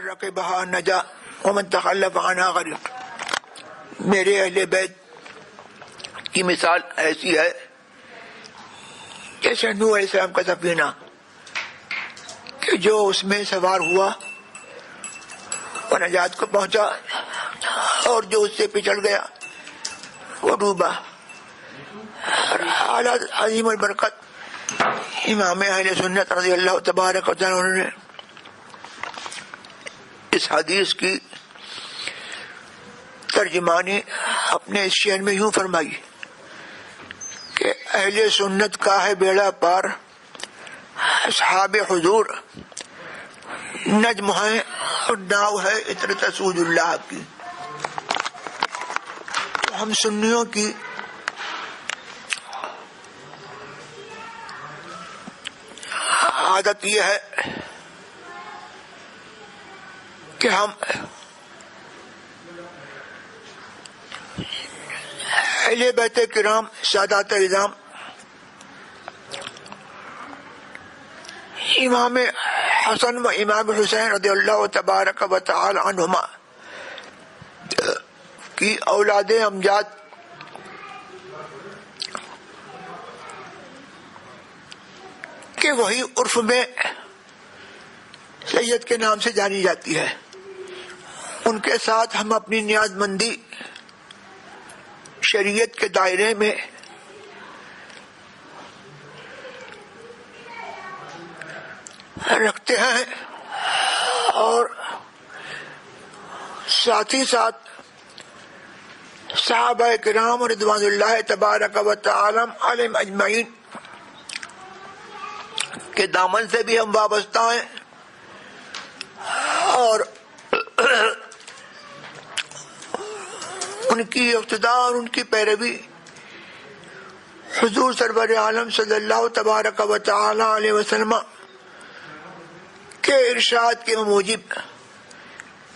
رکبها نجا ومن تخلف عنها غرق. میرے اہل بیت کی مثال ایسی ہے جیسے نوح علیہ السلام کا سفینہ کہ جو اس میں سوار ہوا وہ نجات کو پہنچا اور جو اس سے پچھڑ گیا وہ ڈوبا. حالات عظیم البرکت امام اہل سنت رضی اللہ تبارک و تعالی نے اس حدیث کی ترجمانی اپنے اس شعر میں یوں فرمائی کہ اہل سنت کا ہے بیڑا پار، اصحاب حضور نجم ہے اور ناؤ ہے عطرت رسول اللہ کی. ہم سنیوں کی عادت یہ ہے کہ ہم اہل بیت کرام سادات اعظام امام حسن و امام حسین رضی اللہ تبارک و تعالی عنہما کی اولاد امجاد کہ وہی عرف میں سید کے نام سے جانی جاتی ہے. ان کے ساتھ ہم اپنی نیاز مندی شریعت کے دائرے میں رکھتے ہیں اور ساتھ ہی ساتھ صحابہ کرام رضوان اللہ تبارک و تعالی علیہم اجمعین کے دامن سے بھی ہم وابستہ ہیں اور ان کی اقتداء اور ان کی پیروی حضور سرور عالم صلی اللہ تبارک و تعالی علیہ وسلم کے ارشاد کے موجب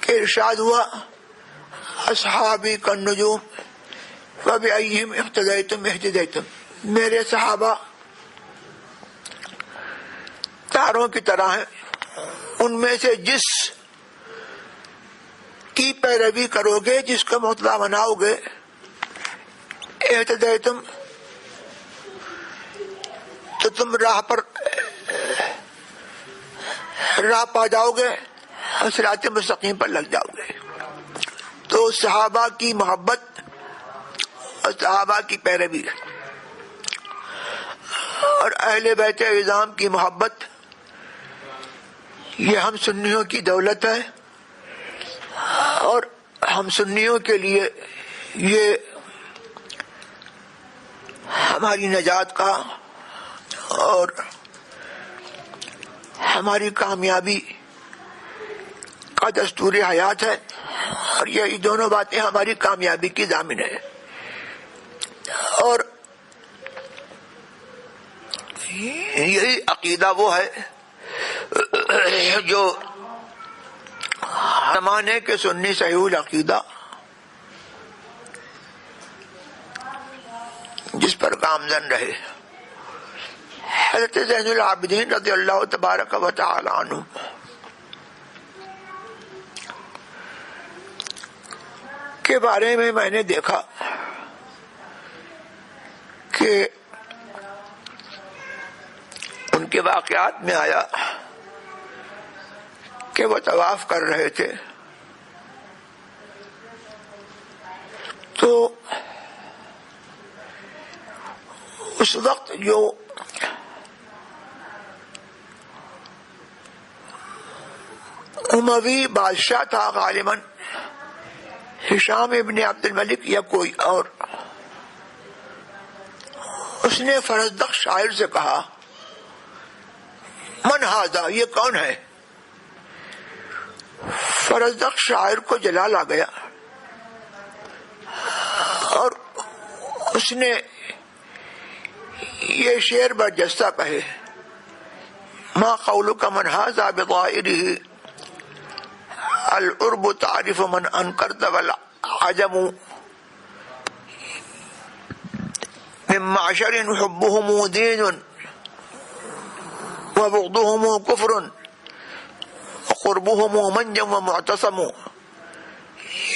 کہ ارشاد ہوا اصحابی کالنجوم فبأیہم اقتدیتم اہتدیتم. میرے صحابہ تاروں کی طرح ہیں، ان میں سے جس کی پیروی کرو گے، جس کا مطلع بناؤ گے، اہتدیتم تو تم راہ پا جاؤ گے، صراط مستقیم پر لگ جاؤ گے. تو صحابہ کی محبت اور صحابہ کی پیروی اور اہل بیت اعظام کی محبت یہ ہم سنیوں کی دولت ہے اور ہم سنیوں کے لیے یہ ہماری نجات کا اور ہماری کامیابی کا دستور حیات ہے اور یہ دونوں باتیں ہماری کامیابی کی ضامن ہے. اور یہی عقیدہ وہ ہے جو زمانے کے سنی صحیح العقیدہ جس پر گامزن رہے. حضرت زین العابدین رضی اللہ تبارک و تعالی عنہ کے بارے میں نے دیکھا کہ ان کے واقعات میں آیا کہ وہ طواف کر رہے تھے تو اس وقت جو اموی بادشاہ تھا غالباً ہشام ابن عبد الملک یا کوئی اور، اس نے فرزدق شاعر سے کہا من ھذا، یہ کون ہے؟ فرزدق شاعر کو جلال آ گیا اور اس نے یہ شعر برجستہ کہے ما قولک من ھذا بطائرہ العرب تعرف من انکرت والعجم من معشر حبهم دین وبغضهم كفر قربهم منجا ومعتصم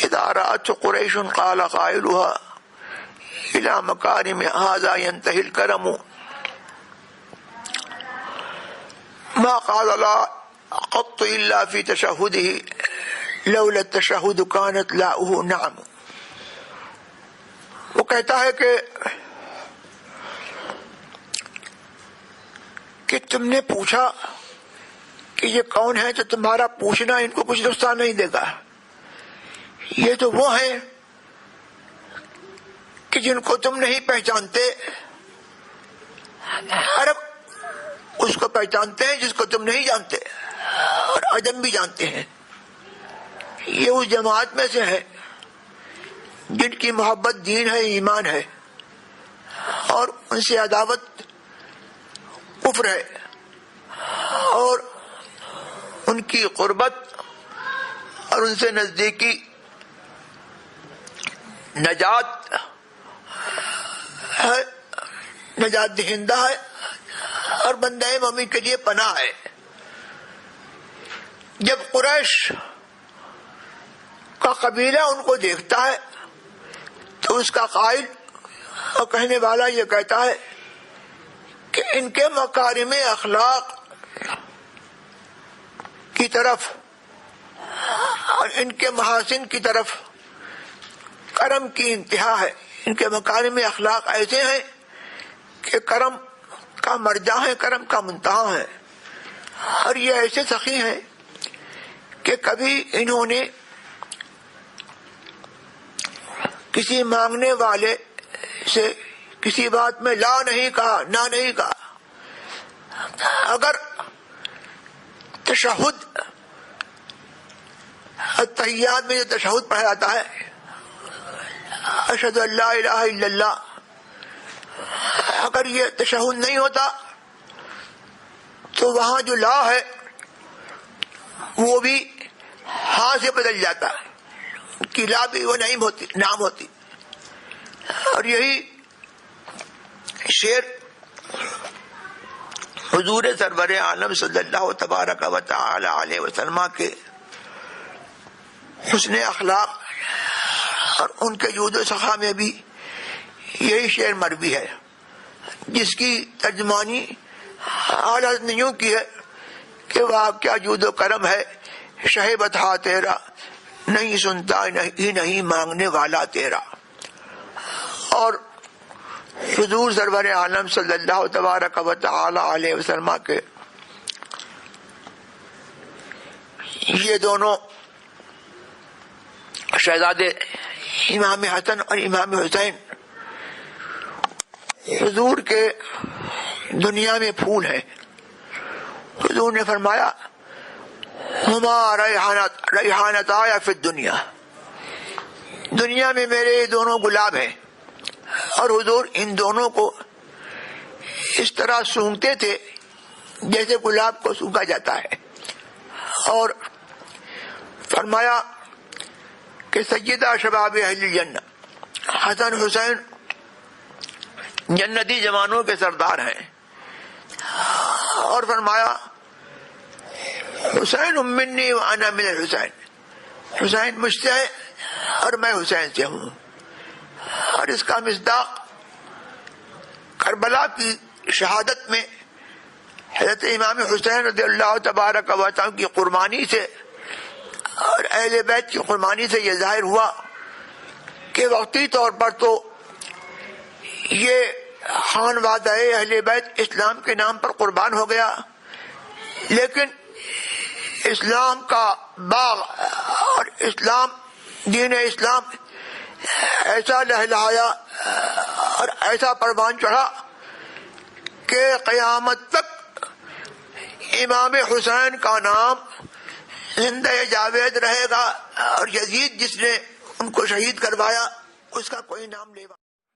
اذا رأت قریش قال قائلها الى مکارم هذا ينتهي الكرم ما قال لا قط الا في تشهده لولا التشهد كانت لاؤه نعم. وہ کہتا ہے کہ تم نے پوچھا کہ یہ کون ہے، تو تمہارا پوچھنا ان کو کچھ نقصان نہیں دے گا. یہ تو وہ ہیں کہ جن کو تم نہیں پہچانتے، عرب اس کو پہچانتے ہیں جس کو تم نہیں جانتے، اور عجم بھی جانتے ہیں. یہ اس جماعت میں سے ہے جن کی محبت دین ہے، ایمان ہے، اور ان سے عداوت کفر ہے، اور ان کی قربت اور ان سے نزدیکی نجات ہے، نجات دہندہ ہے، اور بندہ مومن کے لیے پناہ ہے. جب قریش کا قبیلہ ان کو دیکھتا ہے تو اس کا قائل اور کہنے والا یہ کہتا ہے کہ ان کے مکارم اخلاق کی طرف اور ان کے محاسن کی طرف کرم کی انتہا ہے. ان کے مکارم اخلاق ایسے ہیں کہ کرم کا مرجع ہے، کرم کا منتہا ہے، اور یہ ایسے سخی ہیں کہ کبھی انہوں نے کسی مانگنے والے سے کسی بات میں لا نہیں کہا، نہ نہیں کہا. اگر تشہد التحیات میں جو تشہد پڑھا جاتا ہے، اشہد ان لا الہ الا اللہ، اگر یہ تشہد نہیں ہوتا تو وہاں جو لا ہے وہ بھی ہاں سے بدل جاتا ہے، کی لا بھی وہ نہیں ہوتی، نام ہوتی. اور یہی شعر حضور سرور عالم صلی اللہ تبارک و تعالی علیہ وسلم کے حسن اخلاق اور ان کے جود و سخا میں بھی یہی شعر مروی ہے، جس کی ترجمانی حالت نے یوں کی ہے کہ واہ کیا جود و کرم ہے، شہ بتا تیرا نہیں سنتا نہیں مانگنے والا تیرا. اور حضور سرور عالم صلی اللہ تبارک و تعالی علیہ وسلم کے یہ دونوں شہزادے امام حسن اور امام حسین حضور کے دنیا میں پھول ہیں. حضور نے فرمایا ہما ریحانتایا فی الدنیا، دنیا میں میرے یہ دونوں گلاب ہیں. اور حضور ان دونوں کو اس طرح سونگتے تھے جیسے گلاب کو سونگا جاتا ہے. اور فرمایا کہ سیدہ شباب اہل الجنہ، حسن حسین جنتی جوانوں کے سردار ہیں. اور فرمایا حسین منی وانا من الحسین، حسین مجھ سے ہے اور میں حسین سے ہوں. اور اس کا مصداق کربلا کی شہادت میں حضرت امام حسین رضی اللہ تبارک و تعالی کی قربانی سے اور اہل بیت کی قربانی سے یہ ظاہر ہوا کہ وقتی طور پر تو یہ خانوادہ اہل بیت اسلام کے نام پر قربان ہو گیا، لیکن اسلام کا باغ اور اسلام دین اسلام ایسا لہلایا اور ایسا پروان چڑھا کہ قیامت تک امام حسین کا نام زندہ جاوید رہے گا، اور یزید جس نے ان کو شہید کروایا اس کا کوئی نام لے